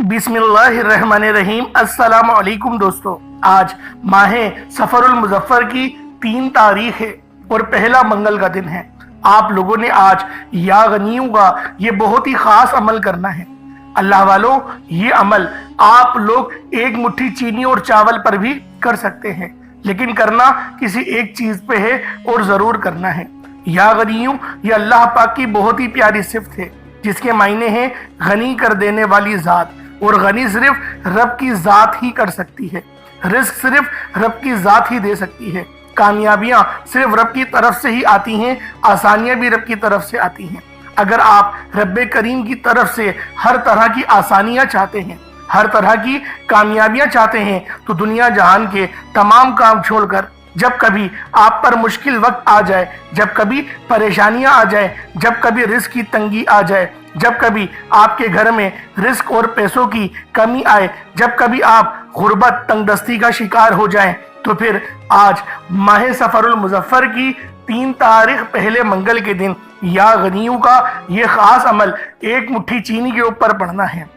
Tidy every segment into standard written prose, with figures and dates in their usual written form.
बिस्मिल्लाहिर्रहमानिर्रहीम। अस्सलाम वालेकुम दोस्तों, आज माह सफरुल मुज़फ्फर की 3 तारीख है और पहला मंगल का दिन है। आप लोगों ने आज या गनियों का ये बहुत ही खास अमल करना है। अल्लाह वालों, ये अमल आप लोग एक मुट्ठी चीनी और चावल पर भी कर सकते हैं, लेकिन करना किसी एक चीज पे है और जरूर करना है। या गनियों ये अल्लाह पाक की बहुत ही प्यारी सिफ्त है, जिसके मायने हैं गनी कर देने वाली ज़ात। और गनी सिर्फ रब की ज़ात ही कर सकती है, रिस्क सिर्फ रब की ज़ात ही दे सकती है, कामयाबियां सिर्फ रब की तरफ से ही आती हैं, आसानियां भी रब की तरफ से आती हैं। अगर आप रब करीम की तरफ से हर तरह की आसानियां चाहते हैं, हर तरह की कामयाबियां चाहते हैं, तो दुनिया जहान के तमाम काम छोड़कर जब कभी आप पर मुश्किल वक्त आ जाए, जब कभी परेशानियां आ जाए, जब कभी रिस्क की तंगी आ जाए, जब कभी आपके घर में रिस्क और पैसों की कमी आए, जब कभी आप गुर्बत तंगदस्ती का शिकार हो जाएं, तो फिर आज माह सफरुल मुज़फ्फर की 3 तारीख पहले मंगल के दिन या गनियों का ये खास अमल एक मुट्ठी चीनी के ऊपर पढ़ना है।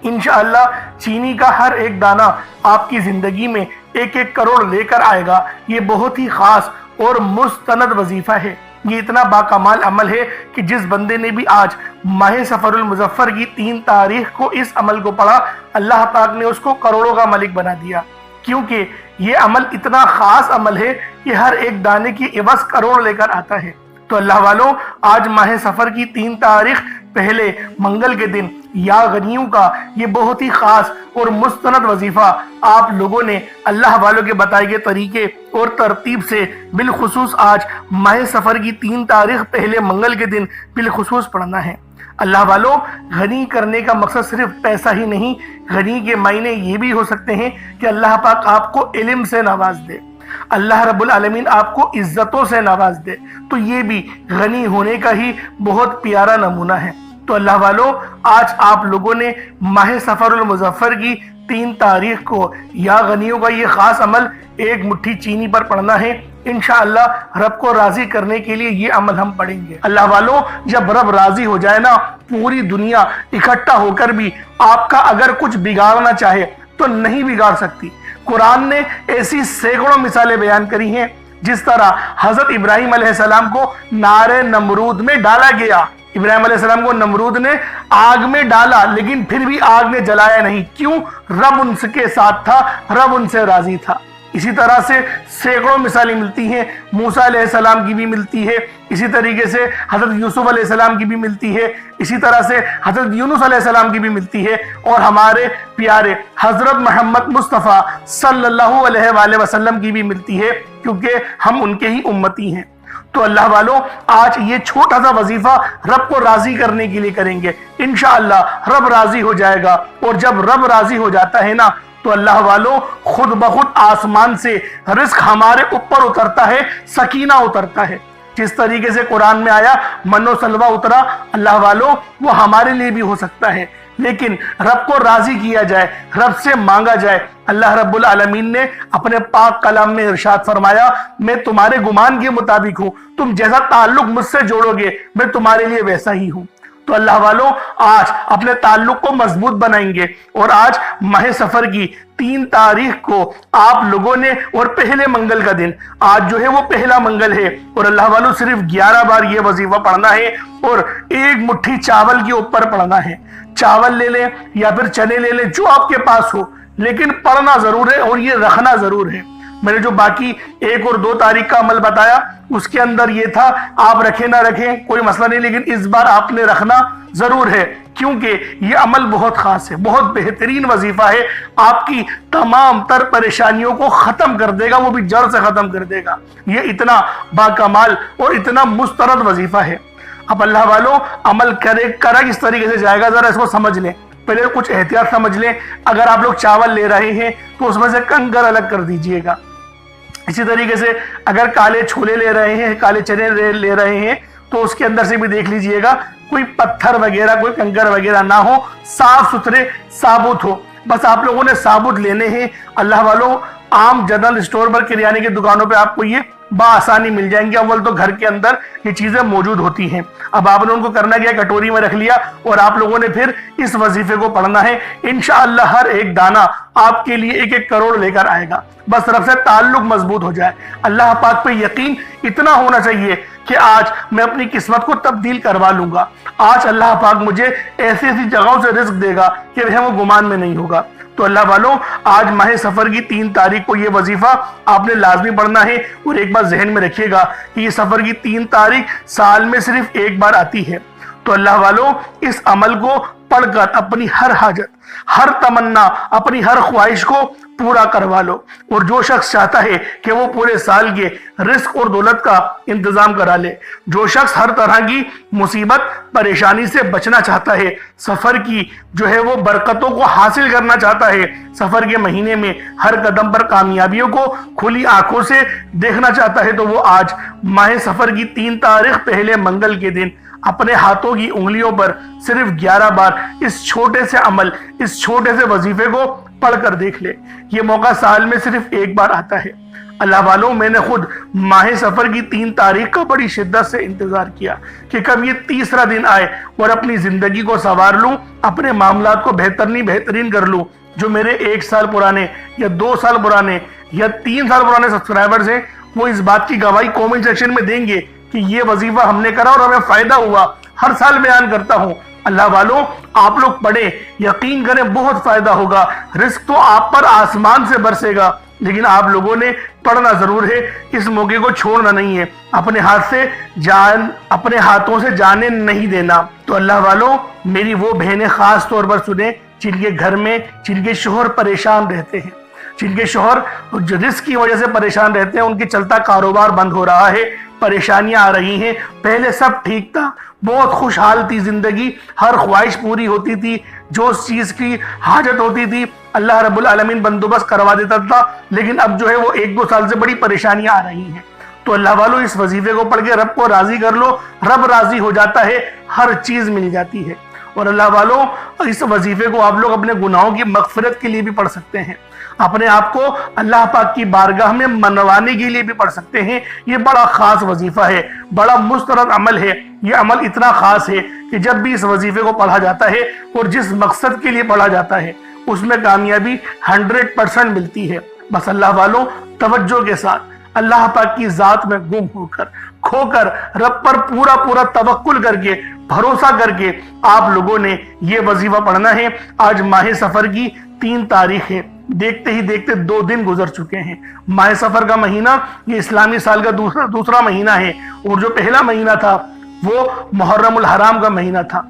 इंशाअल्लाह चीनी का हर एक दाना आपकी जिंदगी में 1-1 करोड़ लेकर आएगा। ये बहुत ही खास और मुस्तनद वजीफा है। ये इतना बाकमाल अमल है कि जिस बंदे ने भी आज माह सफरुल मुज़फ्फर की 3 तारीख को इस अमल को पढ़ा, अल्लाह पाक ने उसको करोड़ों का मालिक बना दिया। क्योंकि ये अमल इतना खास अमल है कि हर एक दाने की इवज़ करोड़ लेकर आता है। तो अल्लाह वालों, आज माह सफर की 3 तारीख पहले मंगल के दिन या गनियों का ये बहुत ही खास और मुस्तनद वजीफा आप लोगों ने अल्लाह वालों के बताए गए तरीके और तरतीब से बिलखुसूस आज माह सफर की 3 तारीख पहले मंगल के दिन बिलखुसूस पढ़ना है। अल्लाह वालों, गनी करने का मकसद सिर्फ पैसा ही नहीं, गनी के मायने ये भी हो सकते हैं कि अल्लाह पाक आपको इल्म से नवाज दे, अल्लाह रब्बुल आलमीन आपको इज्जतों से नवाज दे। तो ये भी गनी होने का ही बहुत प्यारा नमूना है। तो अल्लाह वालों, आज आप लोगों ने माह सफरुल मुज़फ्फर की 3 तारीख को या गनियों का ये खास अमल एक मुट्ठी चीनी पर पढ़ना है। इंशाअल्लाह रब को राजी करने के लिए ये अमल हम पढ़ेंगे। अल्लाह वालों, जब रब राजी हो जाए ना, पूरी दुनिया इकट्ठा होकर भी आपका अगर कुछ बिगाड़ना चाहे तो नहीं बिगाड़ सकती। कुरान ने ऐसी सैकड़ों मिसालें बयान करी हैं। जिस तरह हजरत इब्राहिम अलैहिस्सलाम को नारे नमरूद में डाला गया, इब्राहिम अलैहिस्सलाम को नमरूद ने आग में डाला, लेकिन फिर भी आग ने जलाया नहीं। क्यों? रब उनके साथ था, रब उनसे राजी था। इसी तरह से सैकड़ों मिसालें मिलती हैं। मूसा अलैहिस्सलाम की भी मिलती है, इसी तरीके से हजरत यूसुफ अलैहिस्सलाम की भी मिलती है, इसी तरह से हजरत यूनुस अलैहिस्सलाम की भी मिलती है, और हमारे प्यारे हजरत मोहम्मद मुस्तफ़ा सल्लल्लाहु अलैहि वसल्लम की भी मिलती है, क्योंकि हम उनके ही उम्मती हैं। तो अल्लाह वालों, आज ये छोटा सा वजीफा रब को राजी करने के लिए करेंगे। इंशाअल्लाह रब राजी हो जाएगा, और जब रब राजी हो जाता है ना, तो अल्लाह वालों खुद ब खुद आसमान से रिस्क हमारे ऊपर उतरता है, सकीना उतरता है। जिस तरीके से कुरान में आया मनो सलवा उतरा, अल्लाह वालों वो हमारे लिए भी हो सकता है, लेकिन रब को राजी किया जाए, रब से मांगा जाए। अल्लाह रब्बुल आलमीन ने अपने पाक कलाम में इरशाद फरमाया, मैं तुम्हारे गुमान के मुताबिक हूँ, तुम जैसा ताल्लुक मुझसे जोड़ोगे मैं तुम्हारे लिए वैसा ही हूँ। तो अल्लाह वालों, आज अपने ताल्लुक को मजबूत बनाएंगे, और आज माह सफर की 3 तारीख को आप लोगों ने, और पहले मंगल का दिन आज जो है वो पहला मंगल है, और अल्लाह वालों सिर्फ 11 बार ये वजीफा पढ़ना है, और एक मुट्ठी चावल के ऊपर पढ़ना है। चावल ले लें या फिर चने ले लें, जो आपके पास हो, लेकिन पढ़ना जरूर है और ये रखना जरूर है। मैंने जो बाकी 1 और 2 तारीख का अमल बताया उसके अंदर ये था, आप रखें ना रखें कोई मसला नहीं, लेकिन इस बार आपने रखना जरूर है, क्योंकि ये अमल बहुत खास है, बहुत बेहतरीन वजीफा है। आपकी तमाम तर परेशानियों को खत्म कर देगा, वो भी जड़ से खत्म कर देगा। ये इतना बाकमाल और इतना मुस्तरद वजीफा है। अब अल्लाह वालों, अमल करा किस तरीके से जाएगा, जरा इसको समझ लें। पहले कुछ एहतियात समझ लें। अगर आप लोग चावल ले रहे हैं तो उसमें से कंकर अलग कर दीजिएगा। इसी तरीके से अगर काले छोले ले रहे हैं, काले चने ले रहे हैं, तो उसके अंदर से भी देख लीजिएगा कोई पत्थर वगैरह, कोई कंकर वगैरह ना हो, साफ सुथरे साबुत हो। बस आप लोगों ने साबुत लेने हैं। अल्लाह वालों, आम जनरल स्टोर पर, किराने की दुकानों पे आपको ये बआसानी मिल जाएंगी। अव्वल तो घर के अंदर ये चीजें मौजूद होती हैं। अब आपने उनको करना क्या, कटोरी में रख लिया और आप लोगों ने फिर इस वजीफे को पढ़ना है। इंशाअल्लाह हर एक दाना आपके लिए 1-1 करोड़ लेकर आएगा। बस रब से ताल्लुक मजबूत हो जाए, अल्लाह पाक पे यकीन इतना होना चाहिए कि आज मैं अपनी किस्मत को तब्दील करवा लूंगा। आज अल्लाह पाक मुझे ऐसी ऐसी जगहों से रिस्क देगा कि वह वो गुमान में नहीं होगा। तो अल्लाह वालों, आज माह सफर की 3 तारीख को ये वजीफा आपने लाजमी पढ़ना है। और एक बात जहन में रखिएगा कि ये सफर की 3 तारीख साल में सिर्फ एक बार आती है। तो अल्लाह वालों, इस अमल को पढ़कर अपनी हर हाजत, हर तमन्ना, अपनी हर ख्वाहिश को पूरा करवा लो। और जो शख्स चाहता है कि वो पूरे साल के रिस्क और दौलत का इंतजाम करा ले, जो शख्स हर तरह की मुसीबत परेशानी से बचना चाहता है, सफर की जो है वो बरकतों को हासिल करना चाहता है, सफर के महीने में हर कदम पर कामयाबियों को खुली आंखों से देखना चाहता है, तो वो आज माह सफर की 3 तारीख पहले मंगल के दिन अपने हाथों की उंगलियों पर सिर्फ 11 बार इस छोटे से अमल, इस छोटे से वजीफे को पढ़कर देख ले। ये मौका साल में सिर्फ एक बार आता है। अल्लाह वालों, मैंने खुद माह सफर की 3 तारीख का बड़ी शिद्दत से इंतजार किया कि कब ये तीसरा दिन आए और अपनी जिंदगी को संवार लूं, अपने मामलात को बेहतरीन कर लूं। जो मेरे 1 साल पुराने या 2 साल पुराने या 3 साल पुराने सब्सक्राइबर्स हैं, वो इस बात की गवाही कमेंट सेक्शन में देंगे कि ये वजीफा हमने करा और हमें फायदा हुआ। हर साल बयान करता हूं। अल्लाह वालों, आप लोग पढ़े, यकीन करें बहुत फायदा होगा। रिस्क तो आप पर आसमान से बरसेगा, लेकिन आप लोगों ने पढ़ना जरूर है। इस मौके को छोड़ना नहीं है, अपने हाथों से जाने नहीं देना। तो अल्लाह वालों, मेरी वो बहनें खास तौर पर सुने जिनके घर में, जिनके शोहर परेशान रहते हैं, जिनके शोहर रिस्क की वजह से परेशान रहते हैं, उनके चलता कारोबार बंद हो रहा है, परेशानियां आ रही हैं। पहले सब ठीक था, बहुत खुशहाल थी जिंदगी, हर ख्वाहिश पूरी होती थी, जो चीज की हाजत होती थी अल्लाह रब्बुल आलमीन बंदोबस्त करवा देता था। लेकिन अब जो है वो 1-2 साल से बड़ी परेशानियां आ रही हैं। तो अल्लाह वालों, इस वजीफे को पढ़ के रब को राजी कर लो। रब राजी हो जाता है, हर चीज मिल जाती है। और अल्लाह वालों, इस वजीफे को आप लोग अपने गुनाहों की मगफिरत के लिए भी पढ़ सकते हैं, अपने आप को अल्लाह पाक की बारगाह में मनवाने के लिए भी पढ़ सकते हैं। ये बड़ा खास वजीफा है, बड़ा मुस्तरद अमल है। ये अमल इतना खास है कि जब भी इस वजीफे को पढ़ा जाता है और जिस मकसद के लिए पढ़ा जाता है, उसमें कामयाबी 100% मिलती है। बस अल्लाह वालों, तवज्जो के साथ अल्लाह पाक की जात में गुम होकर, खोकर, रब पर पूरा तवक्कुल करके, भरोसा करके आप लोगों ने ये वजीफा पढ़ना है। आज माह सफर की 3 तारीख है। देखते ही देखते 2 दिन गुजर चुके हैं। माह सफर का महीना ये इस्लामी साल का दूसरा महीना है, और जो पहला महीना था वो मुहर्रमुल हराम का महीना था,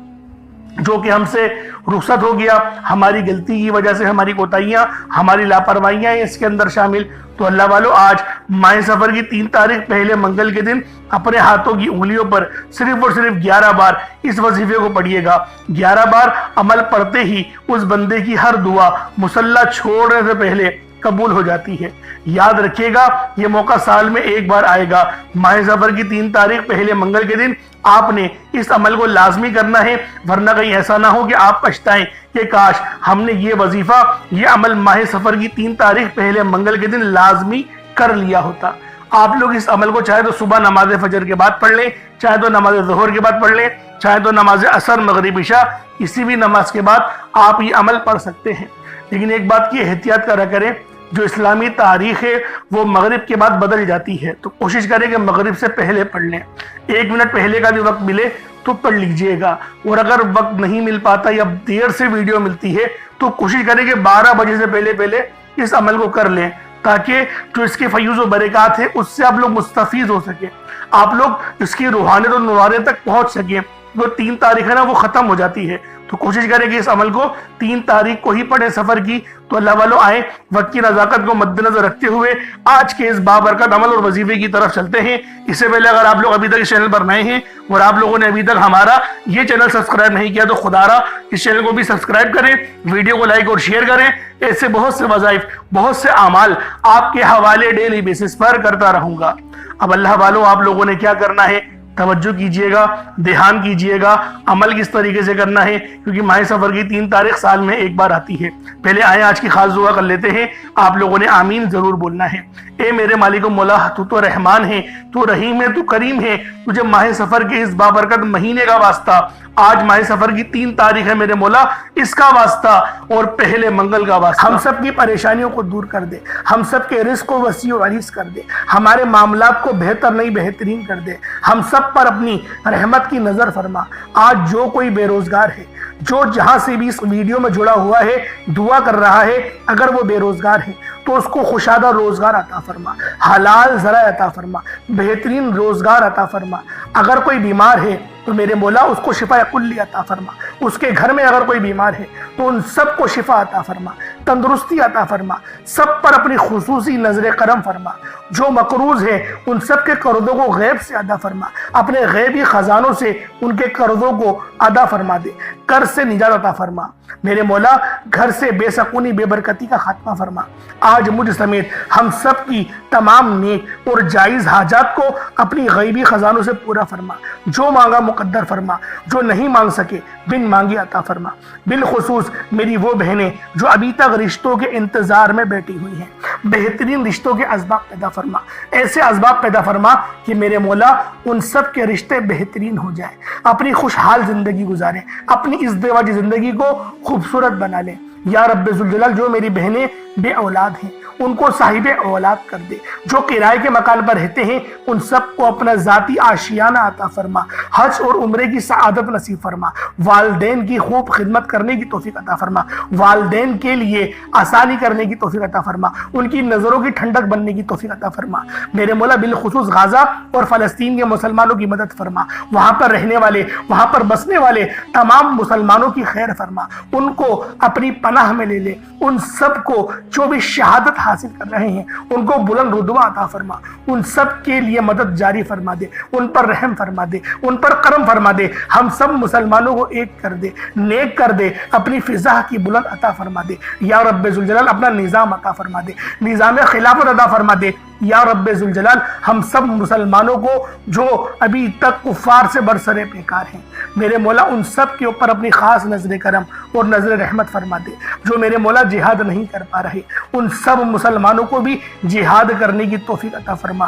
जो कि हमसे रुखसत हो गया। हमारी गलती की वजह से, हमारी कोताहियां, हमारी लापरवाहियां इसके अंदर शामिल। तो अल्लाह वालों, आज माह सफर की 3 तारीख पहले मंगल के दिन अपने हाथों की उंगलियों पर सिर्फ और सिर्फ 11 बार इस वजीफे को पढ़िएगा। 11 बार अमल पढ़ते ही उस बंदे की हर दुआ मुसल्ला छोड़ने से पहले कबूल हो जाती है। याद रखिएगा, ये मौका साल में एक बार आएगा। माह सफर की 3 तारीख पहले मंगल के दिन आपने इस अमल को लाजमी करना है, वरना कहीं ऐसा ना हो कि आप पछताएं कि काश हमने ये वजीफा, ये अमल माह सफर की 3 तारीख पहले मंगल के दिन लाजमी कर लिया होता। आप लोग इस अमल को चाहे तो सुबह नमाज फजर के बाद पढ़ लें, चाहे तो नमाज ज़ोहर के बाद पढ़ लें, चाहे तो नमाज असर, मगरिब, इशा, किसी भी नमाज के बाद आप ये अमल पढ़ सकते हैं। लेकिन एक बात की एहतियात करा करें, जो इस्लामी तारीख है वो मगरिब के बाद बदल जाती है, तो कोशिश करें कि मगरिब से पहले पढ़ लें। 1 मिनट पहले का भी वक्त मिले तो पढ़ लीजिएगा। और अगर वक्त नहीं मिल पाता या देर से वीडियो मिलती है तो कोशिश करें कि 12 बजे से पहले इस अमल को कर लें, ताकि जो इसके फयूज़ और बरक़ात है उससे आप लोग मुस्तफ़ीज़ हो सके, आप लोग इसकी रूहानियत और नूरानियत तक पहुंच सके। जो 3 तारीख है ना वो ख़त्म हो जाती है, तो कोशिश करें कि इस अमल को 3 तारीख को ही पढ़े सफर की। तो अल्लाह वालों, आए वक्त की नज़ाकत को मद्देनजर रखते हुए आज के इस बाबरकत अमल और वजीफे की तरफ चलते हैं। इससे पहले अगर आप लोग अभी तक इस चैनल पर नए हैं और आप लोगों ने अभी तक हमारा ये चैनल सब्सक्राइब नहीं किया, तो खुदारा इस चैनल को भी सब्सक्राइब करें, वीडियो को लाइक और शेयर करें। ऐसे बहुत से वज़ाइफ, बहुत से अमाल आपके हवाले डेली बेसिस पर करता रहूंगा। अब अल्लाह वालों, आप लोगों ने क्या करना है, توجہ کیجئے گا, دھیان کیجئے گا, عمل کس طریقے سے کرنا ہے, کیونکہ ماہ سفر کی 3 تاریخ سال میں ایک بار آتی ہے. پہلے آئیں آج کی خاص دعا کر لیتے ہیں. آپ لوگوں نے آمین ضرور بولنا ہے. اے میرے مالک و مولا, تو تو رحمان ہے, تو رحیم ہے, تو کریم ہے. تجھے ماہ سفر کے اس بابرکت مہینے کا واسطہ, آج ماہ سفر کی 3 تاریخ ہے میرے مولا, اس کا واسطہ اور پہلے منگل کا واسطہ, ہم سب کی پریشانیوں کو دور کر دے, ہم سب کے رزق کو وسیع و عریض کر دے, ہمارے معاملات کو بہتر نہیں بہترین کر دے, ہم سب پر اپنی رحمت کی نظر فرما. آج جو کوئی بے روزگار ہے, جو جہاں سے بھی اس ویڈیو میں جڑا ہوا ہے, دعا کر رہا ہے, اگر وہ بے روزگار ہے تو اس کو خوشادہ روزگار عطا فرما, حلال ذرائع عطا فرما, بہترین روزگار عطا فرما. اگر کوئی بیمار ہے تو میرے مولا اس کو شفا کلی عطا فرما. اس کے گھر میں اگر کوئی بیمار ہے تو ان سب کو شفا عطا فرما, تندرستی عطا فرما. سب پر اپنی خصوصی نظر کرم فرما. جو مقروض ہیں ان سب کے قرضوں کو غیب سے ادا فرما. اپنے غیبی خزانوں سے ان کے قرضوں کو ادا فرما دے. قرض سے نجات عطا فرما. میرے مولا گھر سے بے سکونی بے برکتی کا خاتمہ فرما. آج مجھ سمیت ہم سب کی تمام نیک اور جائز حاجات کو اپنی غیبی خزانوں سے پورا فرما. جو مانگا مقدر فرما, جو نہیں مانگ سکے بن مانگی عطا فرما. بالخصوص میری وہ بہنیں جو ابھی تک رشتوں کے انتظار میں بیٹھی ہوئی ہیں, بہترین رشتوں کے اسباب پیدا فرما. ایسے اسباب پیدا فرما کہ میرے مولا ان سب کے رشتے بہترین ہو جائیں, اپنی خوشحال زندگی گزاریں, اپنی ازدواجی زندگی کو خوبصورت بنا لیں. یا رب ذوالجلال, جو میری بہنیں بے اولاد ہیں ان کو صاحب اولاد کر دے. جو کرائے کے مکان پر رہتے ہیں ان سب کو اپنا ذاتی آشیانہ عطا فرما. حج اور عمرے کی سعادت نصیب فرما. والدین کی خوب خدمت کرنے کی توفیق عطا فرما. والدین کے لیے آسانی کرنے کی توفیق عطا فرما. ان کی نظروں کی ٹھنڈک بننے کی توفیق عطا فرما. میرے مولا بالخصوص غزہ اور فلسطین کے مسلمانوں کی مدد فرما. وہاں پر رہنے والے, وہاں پر بسنے والے تمام مسلمانوں کی خیر فرما. ان کو اپنی پناہ میں لے لے. ان سب کو جو بھی شہادت حاصل کر رہے ہیں ان کو بلند رتبہ عطا فرما. ان سب کے لیے مدد جاری فرما دے. ان پر رحم فرما دے, ان پر کرم فرما دے. ہم سب مسلمانوں کو ایک کر دے, نیک کر دے, اپنی فضا کی بلند عطا فرما دے. یا رب ذوالجلال اپنا نظام عطا فرما دے, نظام خلافت عطا فرما دے. یا رب ذوالجلال ہم سب مسلمانوں کو جو ابھی تک کفار سے برسرے پیکار ہیں, میرے مولا ان سب کے اوپر اپنی خاص نظر کرم اور نظر رحمت فرما دے. جو میرے مولا جہاد نہیں کر پا رہے ان سب مسلمانوں کو بھی جہاد کرنے کی توفیق عطا فرما.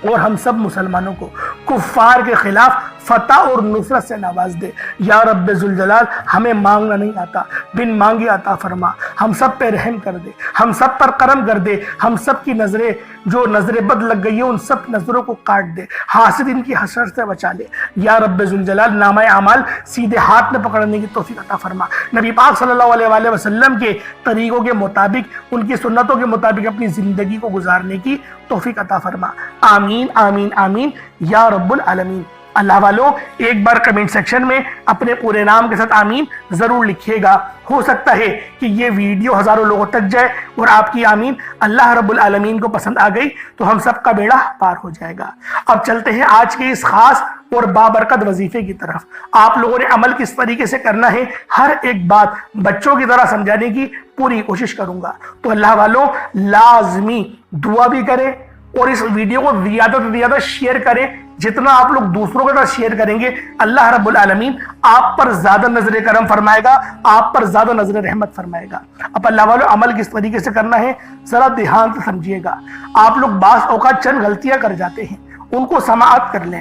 اور ہم سب مسلمانوں کو کفار کے خلاف فتح اور نصرت سے نواز دے. یا رب ذوالجلال ہمیں مانگنا نہیں آتا, بن مانگے عطا فرما. ہم سب پہ رحم کر دے, ہم سب پر کرم کر دے. ہم سب کی نظریں جو نظر بد لگ گئی ہے ان سب نظروں کو کاٹ دے. حاسدین کی حسرت سے بچا لے. یا رب ذوالجلال نامہ اعمال سیدھے ہاتھ میں پکڑنے کی توفیق عطا فرما. نبی پاک صلی اللہ علیہ وآلہ وسلم کے طریقوں کے مطابق, ان کی سنتوں کے مطابق اپنی زندگی کو گزارنے کی توفیق عطا فرما. آمین آمین آمین یا رب العالمین. اللہ والوں ایک بار کمنٹ سیکشن میں اپنے پورے نام کے ساتھ آمین ضرور لکھیے گا. ہو سکتا ہے کہ یہ ویڈیو ہزاروں لوگوں تک جائے اور آپ کی آمین اللہ رب العالمین کو پسند آ گئی تو ہم سب کا بیڑا پار ہو جائے گا. اب چلتے ہیں آج کے اس خاص اور بابرکت وظیفے کی طرف. آپ لوگوں نے عمل کس طریقے سے کرنا ہے, ہر ایک بات بچوں کی طرح سمجھانے کی پوری کوشش کروں گا. تو اللہ والوں لازمی دعا بھی کریں اور اس ویڈیو کو زیادہ سے زیادہ شیئر کریں. جتنا آپ لوگ دوسروں کے ساتھ شیئر کریں گے اللہ رب العالمین آپ پر زیادہ نظر کرم فرمائے گا, آپ پر زیادہ نظر رحمت فرمائے گا. اب اللہ والوں عمل کس طریقے سے کرنا ہے ذرا دھیان سے سمجھیے گا. آپ لوگ بعض اوقات چند غلطیاں کر جاتے ہیں, ان کو سماعت کر لیں.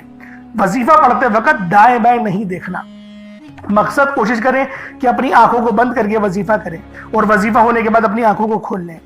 وظیفہ پڑھتے وقت دائیں بائیں نہیں دیکھنا. مقصد کوشش کریں کہ اپنی آنکھوں کو بند کر کے وظیفہ کریں اور وظیفہ ہونے کے بعد اپنی آنکھوں کو کھول لیں.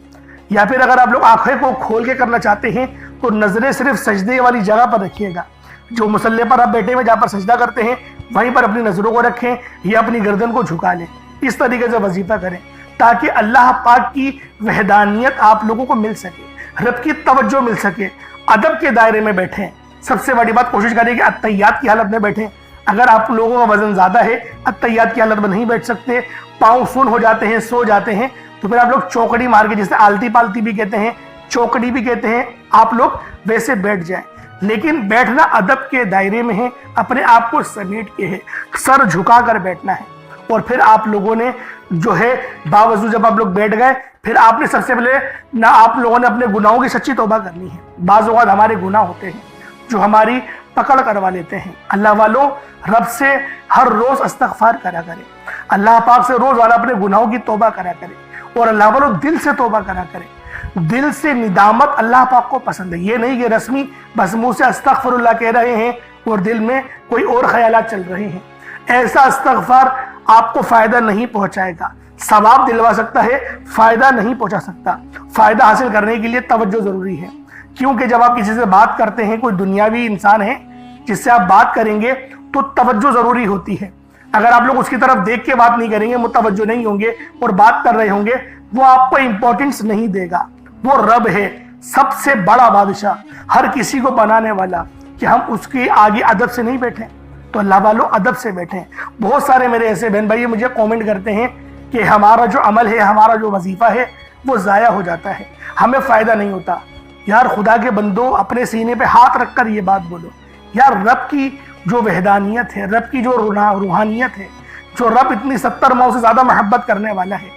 یا پھر اگر آپ لوگ آنکھیں کو کھول کے کرنا چاہتے ہیں تو نظریں صرف سجدے والی جگہ پر رکھیے گا. جو مصلی پر آپ بیٹھے ہوئے جہاں پر سجدہ کرتے ہیں وہیں پر اپنی نظروں کو رکھیں یا اپنی گردن کو جھکا لیں. اس طریقے سے وظیفہ کریں تاکہ اللہ پاک کی وحدانیت آپ لوگوں کو مل سکے, رب کی توجہ مل سکے. ادب کے دائرے میں بیٹھیں. سب سے بڑی بات کوشش کریں کہ اتحیات کی حالت میں بیٹھیں. اگر آپ لوگوں کا وزن زیادہ ہے اتحیات کی حالت میں نہیں بیٹھ سکتے, پاؤں سن ہو جاتے ہیں, سو جاتے ہیں, تو پھر آپ لوگ چوکڑی مار کے, جسے آلتی پالتی بھی کہتے ہیں, چوکڑی بھی کہتے ہیں, آپ لوگ ویسے بیٹھ جائیں. لیکن بیٹھنا ادب کے دائرے میں ہے, اپنے آپ کو سمیٹ کے ہے, سر جھکا کر بیٹھنا ہے. اور پھر آپ لوگوں نے جو ہے باوضو جب آپ لوگ بیٹھ گئے پھر آپ نے سب سے پہلے نہ آپ لوگوں نے اپنے گناہوں کی سچی توبہ کرنی ہے. بعض اوقات ہمارے گناہ ہوتے ہیں جو ہماری पकड़ करवा लेते हैं। अल्लाह वालों, रब से हर रोज इस्तगफार करा करें, अल्लाह पाक से रोज वाला अपने गुनाहों की तौबा करा करें और अल्लाह वालों दिल से तौबा करा करें। दिल से निदामत अल्लाह पाक को पसंद है। ये नहीं कि रस्मी बस मुंह से अस्तगफिरुल्लाह कह रहे हैं और दिल में कोई और ख्यालात चल रहे हैं। ऐसा इस्तगफार आपको फायदा नहीं पहुंचाएगा, सवाब दिलवा सकता है, फायदा नहीं पहुंचा सकता। फायदा हासिल करने के लिए तवज्जो जरूरी है, क्योंकि जब आप किसी से बात करते हैं, कोई दुनियावी इंसान है जिससे आप बात करेंगे तो तवज्जो जरूरी होती है। अगर आप लोग उसकी तरफ देख के बात नहीं करेंगे, मुतवज्जो नहीं होंगे और बात कर रहे होंगे, वो आपको इंपॉर्टेंस नहीं देगा। वो रब है, सबसे बड़ा बादशाह, हर किसी को बनाने वाला, कि हम उसके आगे अदब से नहीं बैठे। तो अल्लाह वालों अदब से बैठे। बहुत सारे मेरे ऐसे बहन भाई मुझे कमेंट करते हैं कि हमारा जो अमल है, हमारा जो वजीफा है वो ज़ाया हो जाता है, हमें फ़ायदा नहीं होता। यार खुदा के बंदो, अपने सीने पे हाथ रखकर ये बात बोलो, यार रब की जो वहदानियत है, रब की जो रूहानियत है, जो रब इतनी 70 माह से ज़्यादा मोहब्बत करने वाला है,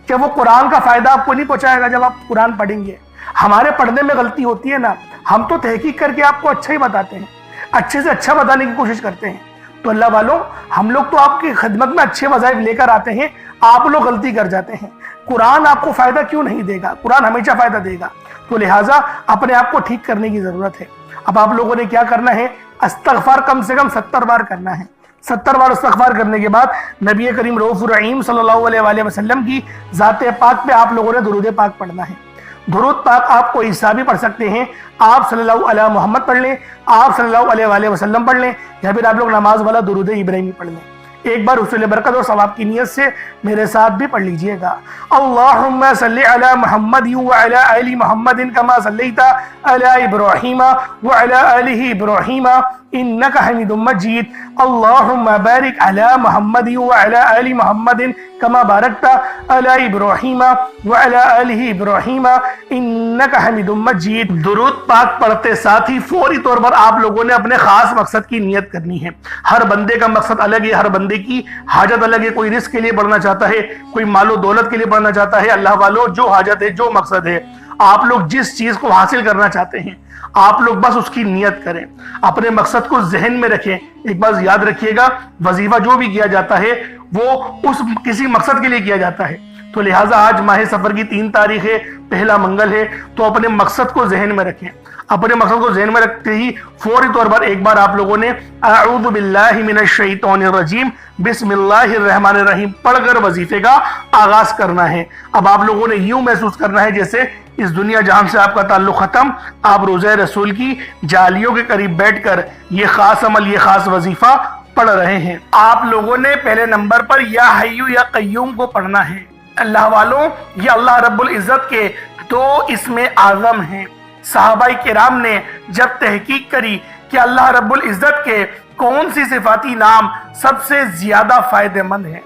कि वो कुरान का फ़ायदा आपको नहीं पहुँचाएगा जब आप कुरान पढ़ेंगे। हमारे पढ़ने में गलती होती है ना, हम तो तहकीक करके आपको अच्छा ही बताते हैं, अच्छे से अच्छा बताने की कोशिश करते हैं। तो अल्लाह वालों, हम लोग तो आपकी खिदमत में अच्छे वज़ाइफ लेकर आते हैं, आप लोग गलती कर जाते हैं। कुरान आपको फ़ायदा क्यों नहीं देगा? कुरान हमेशा फ़ायदा देगा। तो लिहाजा अपने आप को ठीक करने की ज़रूरत है। अब आप लोगों ने क्या करना है? इस्तगफार कम से कम 70 बार करना है। 70 बार इस्तगफार करने के बाद नबी करीम रऊफ़ुर रहीम सल्लल्लाहु अलैहि वसल्लम की ज़ाते पाक पे आप लोगों ने दुरूद पाक पढ़ना है। दुरूद पाक आपको ईसा भी पढ़ सकते हैं, आप सल्लल्लाहु अलैहि मोहम्मद पढ़ लें, आप सल्लल्लाहु अलैहि वसल्लम पढ़ लें, या फिर आप लोग नमाज वाला दुरूद इब्राहिमी पढ़ लें। एक बार हुसूल बरकत और सवाब की नियत से मेरे साथ भी पढ़ लीजिएगा। अल्लाहुम्मा सल्लि अला मुहम्मद व अला आलि मुहम्मदिन कमा सल्लैता अला इब्राहीम व अला आलि इब्राहीम इन्नका हमीदुम मजीद। अल्लाहुम्मा बारिक अला मुहम्मद व अला आलि मुहम्मदिन कमा बारकता अला इब्राहीम व अला आलि इब्राहीम इन्नका हमीदुम मजीद। दुरूद पाक पढ़ते साथ ही फौरी तौर पर आप लोगों ने अपने खास मकसद की नियत करनी है। हर बंदे का मकसद अलग है, हर बंदे की हाजत अलग है। कोई रिस्क के लिए पढ़ना चाहता है, कोई मालो दौलत के लिए पढ़ना चाहता है। अल्लाह वालों, जो हाजत है, जो मकसद है, आप लोग जिस चीज को हासिल करना चाहते हैं, आप लोग बस उसकी नियत करें, अपने मकसद को जहन में रखें। एक बात याद रखिएगा, वजीफा जो भी किया जाता है वो उस किसी मकसद के लिए किया जाता है। तो लिहाजा आज माह सफर की 3 तारीख है, पहला मंगल है, तो अपने मकसद को जहन में रखें। अपने मकसद को जहन में रखते ही फौरी तौर पर एक बार आप लोगों ने अऊज़ु बिल्लाहि मिनश शैतानिर रजीम बिस्मिल्लाहिर रहमानिर रहीम पढ़कर वजीफे का आगाज करना है। अब आप लोगों ने यूं महसूस करना है जैसे इस दुनिया जहान से आपका ताल्लुक खत्म, आप रोज़े रसूल की जालियों के करीब बैठकर ये खास अमल, ये खास वजीफा पढ़ रहे हैं। आप लोगों ने पहले नंबर पर या हय्यू या कय्यूम को पढ़ना है। अल्लाह वालों, ये अल्लाह रब्बुल इज़्ज़त के 2 इसमें आज़म हैं। सहाबाई किराम ने जब तहकीक करी कि अल्लाह रब्बुल इज़्ज़त के कौन सी सिफाती नाम सबसे ज्यादा फायदेमंद है,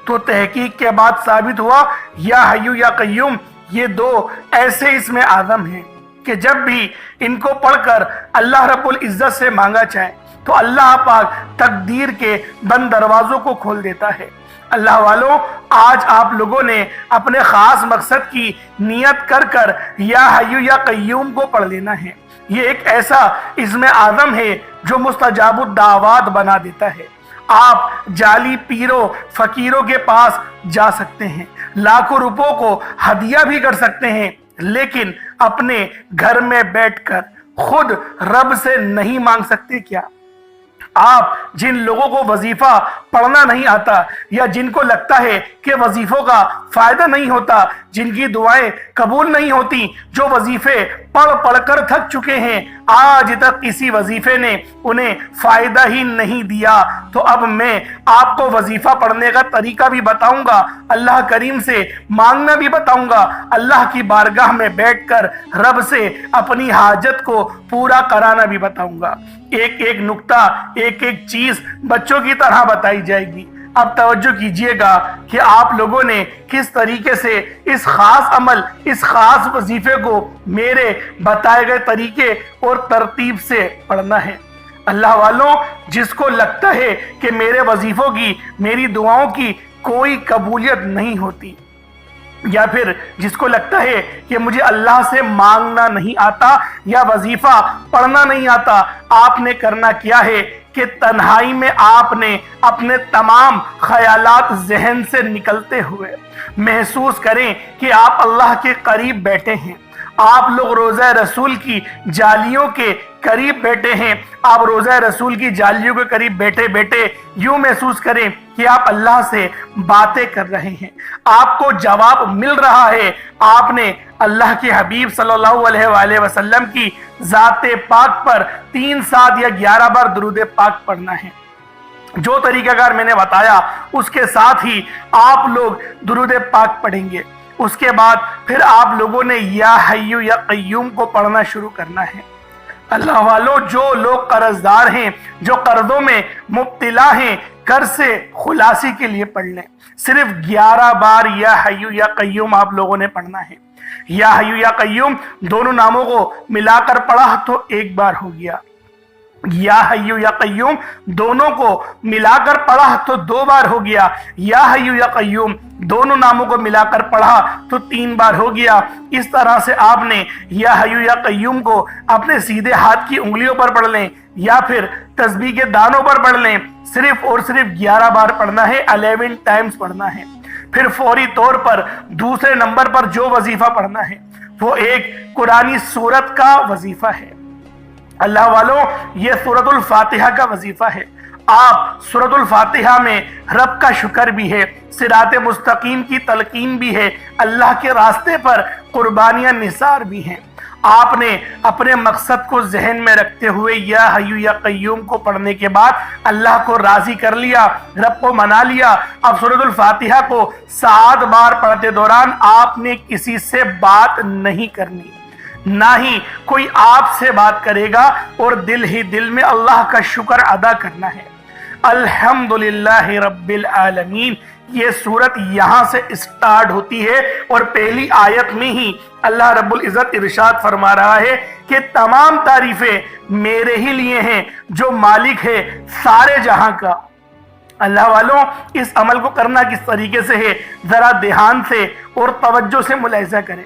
तो तहकीक के बाद साबित हुआ या हय्यू या कय्यूम ये 2 ऐसे इसमें आज़म हैं कि जब भी इनको पढ़कर अल्लाह रब्बुल इज़्ज़त से मांगा जाए तो अल्लाह पाक तकदीर के बंद दरवाजों को खोल देता है। अल्लाह वालों, आज आप लोगों ने अपने खास मकसद की नियत कर कर या हय्यू या कय्यूम को पढ़ लेना है। ये एक ऐसा इसमें आज़म है जो मुस्तजाबुद दावात बना देता है। आप जाली पीरों फकीरों के पास जा सकते हैं, लाखों रुपयों को हदिया भी कर सकते हैं, लेकिन अपने घर में बैठकर खुद रब से नहीं मांग सकते क्या? आप जिन लोगों को वजीफा पढ़ना नहीं आता या जिनको लगता है कि वजीफों का फायदा नहीं होता, जिनकी दुआएं कबूल नहीं होती, जो वजीफे पढ़ पढ़कर थक चुके हैं, आज तक किसी वजीफे ने उन्हें फायदा ही नहीं दिया, तो अब मैं आपको वजीफा पढ़ने का तरीका भी बताऊंगा, अल्लाह करीम से मांगना भी बताऊंगा, अल्लाह की बारगाह में बैठकर रब से अपनी हाजत को पूरा कराना भी बताऊंगा। एक एक नुक्ता, एक एक चीज बच्चों की तरह बताई जाएगी। अब तवज्जो कीजिएगा कि आप लोगों ने किस तरीके से इस खास अमल, इस खास वजीफे को मेरे बताए गए तरीके और तरतीब से पढ़ना है। अल्लाह वालों, जिसको लगता है कि मेरे वजीफों की, मेरी दुआओं की कोई कबूलियत नहीं होती, یا پھر جس کو لگتا ہے کہ مجھے اللہ سے مانگنا نہیں آتا یا وظیفہ پڑھنا نہیں آتا، آپ نے کرنا کیا ہے کہ تنہائی میں آپ نے اپنے تمام خیالات ذہن سے نکلتے ہوئے محسوس کریں کہ آپ اللہ کے قریب بیٹھے ہیں، آپ لوگ روضہ رسول کی جالیوں کے قریب بیٹھے ہیں، آپ روضہ رسول کی جالیوں کے قریب بیٹھے بیٹھے یوں محسوس کریں کہ آپ اللہ سے باتیں کر رہے ہیں، آپ کو جواب مل رہا ہے، آپ نے اللہ کے حبیب صلی اللہ علیہ وآلہ وسلم کی ذات پاک پر 3 7 یا 11 بار درود پاک پڑھنا ہے۔ جو طریقہ کار میں نے بتایا اس کے ساتھ ہی آپ لوگ درود پاک پڑھیں گے، اس کے بعد پھر آپ لوگوں نے یا حیو یا قیوم کو پڑھنا شروع کرنا ہے۔ اللہ والوں، جو لوگ قرض دار ہیں، جو قرضوں میں مبتلا ہیں، قرض سے خلاصی کے لیے پڑھ لیں، صرف 11 بار یا حیو یا قیوم آپ لوگوں نے پڑھنا ہے۔ یا حیو یا قیوم دونوں ناموں کو ملا کر پڑھا تو 1 بار ہو گیا، یا حیو یا قیوم دونوں کو ملا کر پڑھا تو 2 بار ہو گیا، یا حیو یا قیوم دونوں ناموں کو ملا کر پڑھا تو 3 بار ہو گیا۔ اس طرح سے آپ نے یا حیو یا قیوم کو اپنے سیدھے ہاتھ کی انگلیوں پر پڑھ لیں یا پھر تسبیح کے دانوں پر پڑھ لیں، صرف اور صرف 11 بار پڑھنا ہے، 11 ٹائمز پڑھنا ہے۔ پھر فوری طور پر دوسرے نمبر پر جو وظیفہ پڑھنا ہے وہ ایک قرآنی سورت کا وظیفہ ہے۔ اللہ والوں، یہ سورۃ الفاتحہ کا وظیفہ ہے۔ آپ سورۃ الفاتحہ میں رب کا شکر بھی ہے، صراط مستقیم کی تلقین بھی ہے، اللہ کے راستے پر قربانیاں نثار بھی ہیں۔ آپ نے اپنے مقصد کو ذہن میں رکھتے ہوئے یا حیو یا قیوم کو پڑھنے کے بعد اللہ کو راضی کر لیا، رب کو منا لیا۔ اب سورۃ الفاتحہ کو 7 بار پڑھتے دوران آپ نے کسی سے بات نہیں کرنی، نہ ہی کوئی آپ سے بات کرے گا، اور دل ہی دل میں اللہ کا شکر ادا کرنا ہے۔ الحمدللہ رب العالمین، یہ سورت یہاں سے اسٹارٹ ہوتی ہے اور پہلی آیت میں ہی اللہ رب العزت ارشاد فرما رہا ہے کہ تمام تعریفیں میرے ہی لیے ہیں جو مالک ہے سارے جہاں کا۔ اللہ والوں، اس عمل کو کرنا کس طریقے سے ہے ذرا دھیان سے اور توجہ سے ملاحظہ کریں۔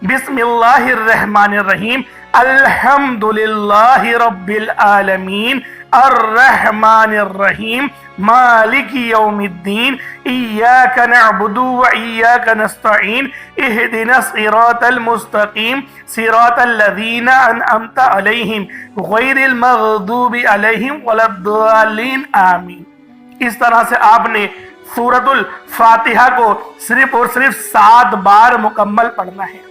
بسم اللہ الرحمن الرحیم، الحمدللہ رب العالمین الرحمن الرحیم مالک یوم الدین ایاک نعبد و ایاک نستعین اہدنا الصراط المستقیم صراط الذین انعمت علیہم غیر المغضوب علیہم ولا الضالین آمین۔ اس طرح سے آپ نے سورۃ الفاتحہ کو صرف اور صرف 7 بار مکمل پڑھنا ہے۔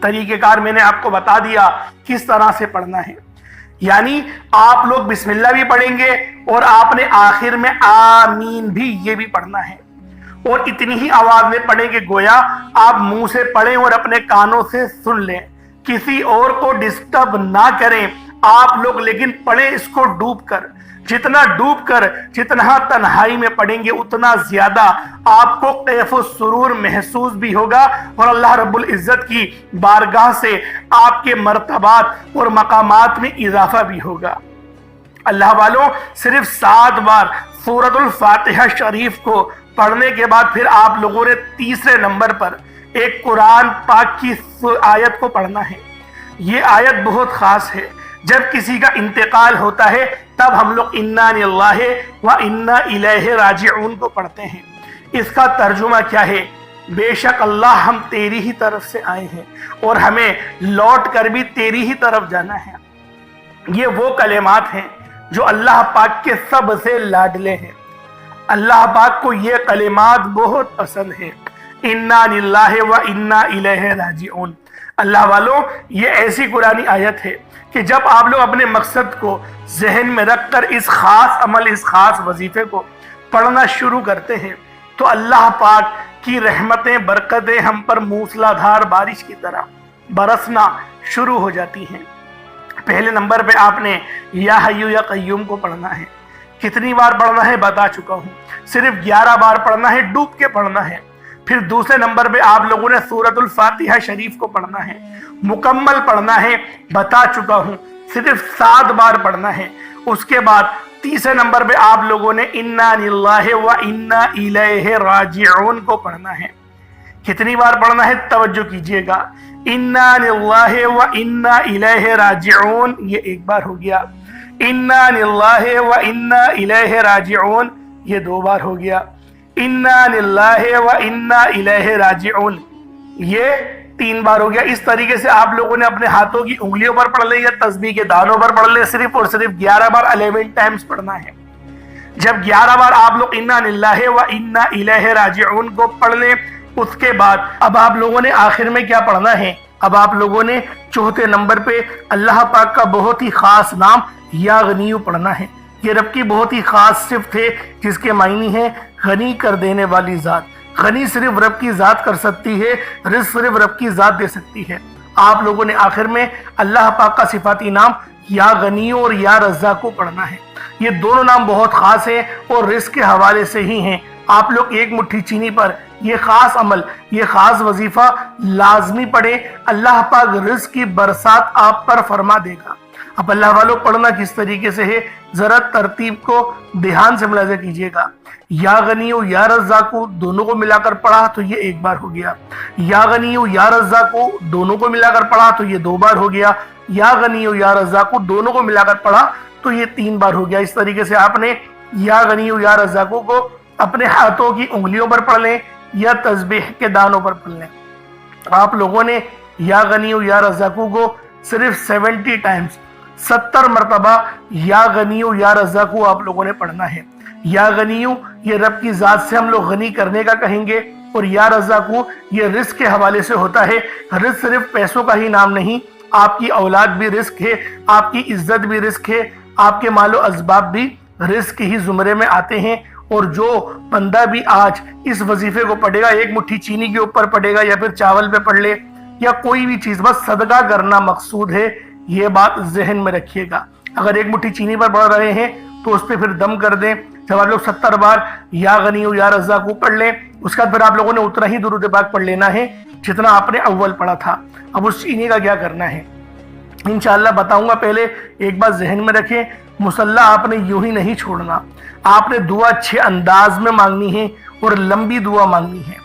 طریقہ کار میں نے آپ کو بتا دیا کس طرح سے پڑھنا ہے، یعنی آپ لوگ بسم اللہ بھی پڑھیں گے اور آپ نے آخر میں آمین بھی یہ بھی پڑھنا ہے، اور اتنی ہی آواز میں پڑھیں کہ گویا آپ منہ سے پڑھیں اور اپنے کانوں سے سن لیں، کسی اور کو ڈسٹرب نہ کریں آپ لوگ، لیکن پڑھیں اس کو ڈوب کر۔ جتنا تنہائی میں پڑھیں گے اتنا زیادہ آپ کو کیف و سرور محسوس بھی ہوگا، اور اللہ رب العزت کی بارگاہ سے آپ کے مرتبات اور مقامات میں اضافہ بھی ہوگا۔ اللہ والوں، صرف 7 بار سورۃ الفاتحہ شریف کو پڑھنے کے بعد پھر آپ لوگوں نے تیسرے نمبر پر ایک قرآن پاک کی آیت کو پڑھنا ہے۔ یہ آیت بہت خاص ہے۔ جب کسی کا انتقال ہوتا ہے تب ہم لوگ انا للہ و انا الیہ راجعون کو پڑھتے ہیں۔ اس کا ترجمہ کیا ہے؟ بے شک اللہ ہم تیری ہی طرف سے آئے ہیں اور ہمیں لوٹ کر بھی تیری ہی طرف جانا ہے۔ یہ وہ کلمات ہیں جو اللہ پاک کے سب سے لاڈلے ہیں۔ اللہ پاک کو یہ کلمات بہت پسند ہیں، انا للہ و انا الیہ راجعون۔ اللہ والوں، یہ ایسی قرآنی آیت ہے کہ جب آپ لوگ اپنے مقصد کو ذہن میں رکھ کر اس خاص عمل، اس خاص وظیفے کو پڑھنا شروع کرتے ہیں تو اللہ پاک کی رحمتیں، برکتیں ہم پر موسلا دھار بارش کی طرح برسنا شروع ہو جاتی ہیں۔ پہلے نمبر پہ آپ نے یا حیو یا قیوم کو پڑھنا ہے۔ کتنی بار پڑھنا ہے بتا چکا ہوں، صرف 11 بار پڑھنا ہے، ڈوب کے پڑھنا ہے۔ پھر دوسرے نمبر پہ آپ لوگوں نے سورۃ الفاتحہ شریف کو پڑھنا ہے، مکمل پڑھنا ہے، بتا چکا ہوں، صرف 7 بار پڑھنا ہے۔ اس کے بعد تیسرے نمبر پہ آپ لوگوں نے انا للہ و انا الیہ راجعون کو پڑھنا ہے۔ कितनी बार पढ़ना है तवज्जो कीजिएगा। इन्ना लिल्लाहि व इन्ना इलैहि राजिऊन, ये एक बार हो गया। इन्ना लिल्लाहि व इन्ना इलैहि राजिऊन, ये 2 बार हो गया। इन्ना लिल्लाहि व इन्ना इलैहि राजिऊन, ये 3 बार हो गया। इस तरीके से आप लोगों ने अपने हाथों की उंगलियों पर पढ़ ले या तस्बीह के दानों पर पढ़ ले, सिर्फ और सिर्फ 11 बार 11 टाइम्स पढ़ना है। जब 11 बार आप लोग इन्ना लिल्लाहि व इन्ना इलैहि राजिऊन को पढ़ ले, उसके बाद अब आप लोगों ने आखिर में क्या पढ़ना है? अब आप लोगों ने चौथे नंबर पे अल्लाह पाक का बहुत ही खास नाम या गनीयु पढ़ना है। ये रब की बहुत ही खास सिफ्त है जिसके मायने हैं गनी कर देने वाली जात। गनी सिर्फ रब की जात कर सकती है, रिज़्क़ सिर्फ रब की जात दे सकती है। आप लोगों ने आखिर में अल्लाह पाक का सिफाती नाम या गनीयु और या रज़्ज़ाक़ को पढ़ना है। ये दोनों नाम बहुत खास हैं और रिज़्क़ के हवाले से ही हैं। आप लोग एक मुट्ठी चीनी पर ये खास अमल, ये खास वजीफा लाजमी पढ़े, अल्लाह पाक रिज़्क़ की बरसात आप पर फरमा देगा। अब अल्लाह वालों, पढ़ना किस तरीके से है जरा तरतीब को ध्यान से मुलाज़ा कीजिएगा। या गनीयु या रज़्ज़ाक़ु दोनों को मिलाकर पढ़ा तो ये 1 बार हो गया। या गनीयु या रज़्ज़ाक़ु दोनों को मिलाकर पढ़ा तो ये 2 बार हो गया। या गनीयु या रज़्ज़ाक़ु दोनों को मिलाकर पढ़ा तो ये 3 बार हो गया। इस तरीके से आपने या गनीयु या रज़्ज़ाक़ु को अपने हाथों की उंगलियों पर पढ़ लें या तस्बीह के दानों पर पढ़ लें। आप लोगों ने या गनीयु या रज़्ज़ाक़ु को सिर्फ 70 टाइम्स 70 मरतबा या गनीयु या रज़्ज़ाक़ु आप लोगों ने पढ़ना है। या गनीयु ये रब की ज़ात से हम लोग गनी करने का कहेंगे, और या रज़्ज़ाक़ु ये रिज़्क़ के हवाले से होता है। रिज़्क़ सिर्फ पैसों का ही नाम नहीं, आपकी औलाद भी रिज़्क़ है, आपकी इज्जत भी रिज़्क़ है, आपके मालो असबाब भी रिज़्क़ ही ज़ुमरे में आते हैं। और जो बंदा भी आज इस वजीफे को पढ़ेगा, एक मुट्ठी चीनी के ऊपर पढ़ेगा या फिर चावल पे पढ़ ले या कोई भी चीज़, बस सदका करना मकसूद है, ये बात जहन में रखिएगा। अगर एक मुट्ठी चीनी पर पढ़ रहे हैं तो उस पर फिर दम कर दें। जब आप लोग 70 बार या गनीयु या रज़्ज़ाक़ु पढ़ लें, उसके बाद फिर आप लोगों ने उतना ही दुरूद पाक पढ़ लेना है जितना आपने अव्वल पढ़ा था। अब उस चीनी का क्या करना है इंशाअल्लाह बताऊंगा। पहले एक बात जहन में रखें, मुसल्ला आपने यूं ही नहीं छोड़ना। आपने दुआ अच्छे अंदाज में मांगनी है और लंबी दुआ मांगनी है।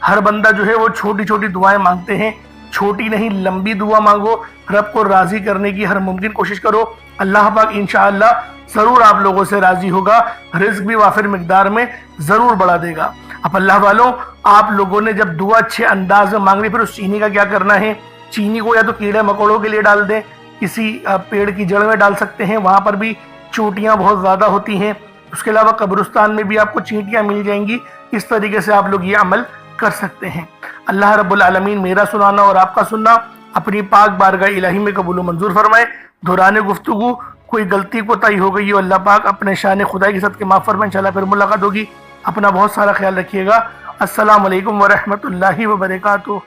हर बंदा जो है वो छोटी छोटी दुआएं मांगते हैं, छोटी नहीं लंबी दुआ मांगो। रब को राजी करने की हर मुमकिन कोशिश करो। अल्लाह पाक इंशाअल्लाह ज़रूर आप लोगों से राजी होगा, रिज़्क़ भी वाफिर मिकदार में ज़रूर बढ़ा देगा। अब अल्लाह वालों, आप लोगों ने जब दुआ अच्छे अंदाज में मांगनी, फिर उस चीनी का क्या करना है? चीनी को या तो कीड़े मकोड़ों के लिए डाल दें, किसी पेड़ की जड़ में डाल सकते हैं, वहाँ पर भी चोटियाँ बहुत ज़्यादा होती हैं। उसके अलावा कब्रिस्तान में भी आपको चींटियाँ मिल जाएंगी। इस तरीके से आप लोग ये अमल कर सकते हैं। अल्लाह रब्बुल आलमीन मेरा सुनाना और आपका सुनना अपनी पाक बारगाह इलाही में कबूल व मंजूर फरमाए। दौरान गुफ्तगू कोई गलती कोताही हो गई हो, अल्लाह पाक अपने शान खुदाई के साथ के माफ़ फरमाए। इंशाअल्लाह फिर मुलाकात होगी। अपना बहुत सारा ख्याल रखिएगा। अस्सलामु अलैकुम व रहमतुल्लाहि व बरकातुहू।